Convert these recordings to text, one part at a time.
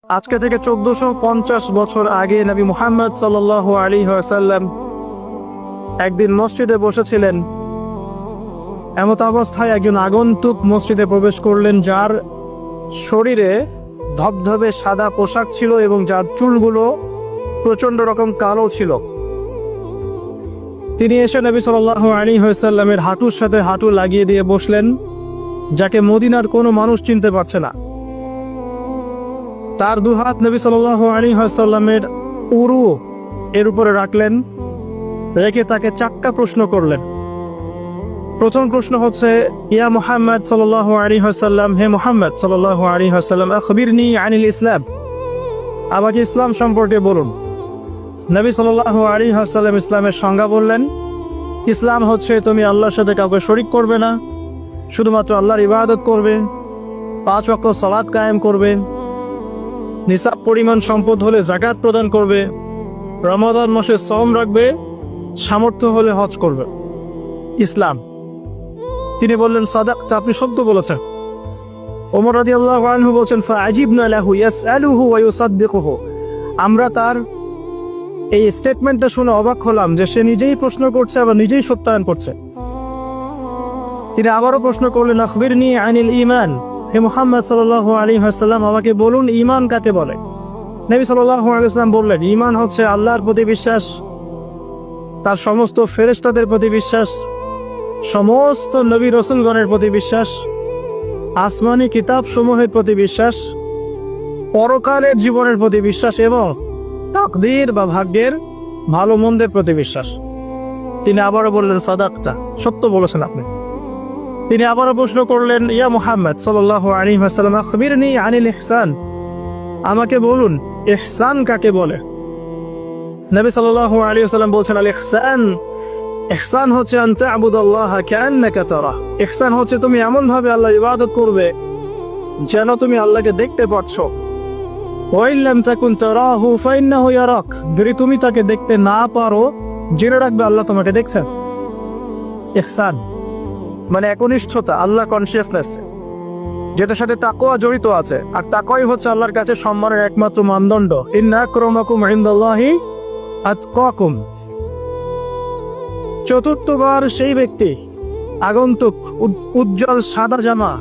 আজকে থেকে 1450 বছর আগে নবী মুহাম্মদ সাল্লাল্লাহু আলাইহি ওয়াসাল্লাম একদিন মসজিদে বসেছিলেন। এমত অবস্থায় একজন আগন্তুক মসজিদে প্রবেশ করলেন, যার শরীরে ধবধবে সাদা পোশাক ছিল এবং যার চুলগুলো প্রচন্ড রকম কালো ছিল। তিনি এসে নবী সাল্লাল্লাহু আলাইহি ওয়াসাল্লামের হাঁটুর সাথে হাঁটু লাগিয়ে দিয়ে বসলেন, যাকে মদিনার কোনো মানুষ চিনতে পারছে না। তার দুহাত নবী সাল্লাল্লাহু আলাইহি ওয়াসাল্লামের উরু এর উপরে রাখলেন, রেখে তাকে 4টা প্রশ্ন করলেন। প্রথম প্রশ্ন হচ্ছে, ইয়া মুহাম্মদ সাল্লাল্লাহু আলাইহি ওয়াসাল্লাম, হে মুহাম্মদ সাল্লাল্লাহু আলাইহি ওয়াসাল্লাম, আখবিরনি আনিল ইসলাম, আমাকে ইসলাম সম্পর্কে বলুন। নবী সাল্লাল্লাহু আলাইহি ওয়াসাল্লাম ইসলামের সংজ্ঞা বললেন, ইসলাম হচ্ছে তুমি আল্লাহর সাথে কাউকে শরীক করবে না, শুধুমাত্র আল্লাহর ইবাদত করবে, 5 ওয়াক্ত সালাত কায়েম করবে, নিসাব পরিমাণ সম্পদ হলে যাকাত প্রদান করবে, রমাদান মাসে সওম রাখবে, সামর্থ্য হলে হজ করবে। ইসলাম। তিনি বললেন, সাদাকতা, আপনি সত্য বলেছেন। ওমর রাদিয়াল্লাহু আনহু বলেন, ফাআজিবনা লাহু ইয়াসআলুহু ওয়া ইউসাদ্দিকুহু, আমরা তার এই স্টেটমেন্টটা শুনে অবাক হলাম যে সে নিজেই প্রশ্ন করছে আবার নিজেই সত্যায়ন করছে। তিনি আবারও প্রশ্ন করলেন, আখবিরনি আনিল ঈমান, হে মুহাম্মদ সাল্লাল্লাহু আলাইহি ওয়াসাল্লাম, আমাকে বলুন ঈমান কাকে বলে। নবী সাল্লাল্লাহু আলাইহি ওয়াসাল্লাম বললেন, ঈমান হচ্ছে আল্লাহর প্রতি বিশ্বাস, তার সমস্ত ফেরেশতাদের প্রতি বিশ্বাস, সমস্ত নবী রাসূলগণের প্রতি বিশ্বাস, আসমানি কিতাব সমূহের প্রতি বিশ্বাস, পরকালের জীবনের প্রতি বিশ্বাস এবং তাকদীর বা ভাগ্যের ভালো মন্দের প্রতি বিশ্বাস। তিনি আবারও বললেন, সাদাকতা, সত্য বলেছেন আপনি। তিনি আবারও প্রশ্ন করলেন, ইয়া মুহাম্মদ সাল্লাল্লাহু আলাইহি ওয়াসাল্লাম, আখবিরনি আনিল ইহসান, আমাকে বলুন ইহসান কাকে বলে। নবী সাল্লাল্লাহু আলাইহি ওয়াসাল্লাম বলছেন, আল ইহসান, ইহসান হচ্ছে আন তা'বুদাল্লাহা কাআন্নাকা তারাহ, ইহসান হচ্ছে তুমি এমন ভাবে আল্লাহর ইবাদত করবে যেন তুমি আল্লাহকে দেখতে পাচ্ছ। ওয়া ইন লাম তাকুন তারাহু ফাইন্নাহু ইয়ারাক, যদি তুমি তাকে দেখতে না পারো জেনে রাখবে আল্লাহ তোমাকে দেখছেন। ইহসান মানে একনিষ্ঠতা, আল্লাহ কনসিয়াসনেস, যেটার সাথে তাকওয়া জড়িত আছে। আর তাকওয়াই হচ্ছে আল্লাহর কাছে সম্মানের একমাত্র মানদণ্ড। ইন্না আকরামাকুম ইনদাল্লাহি আতকাকুম। চতুর্থবার সেই ব্যক্তি আগন্তুক, উজ্জ্বল সাদা জামা,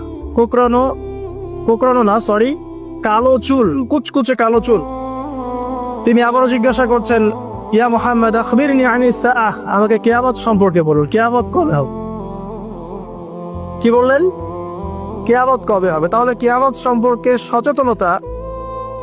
কালো চুল, কুচকুচে কালো চুল। তিনি আবারও জিজ্ঞাসা করছেন, ইয়া মুহাম্মদ আখবিরনি আনিস সাআহ, আমাকে কিয়ামত সম্পর্কে বলুন, কিয়ামত কবে হবে। কি বললেন? কিয়ামত কবে হবে। তাহলে কিয়ামত সম্পর্কে সচেতনতা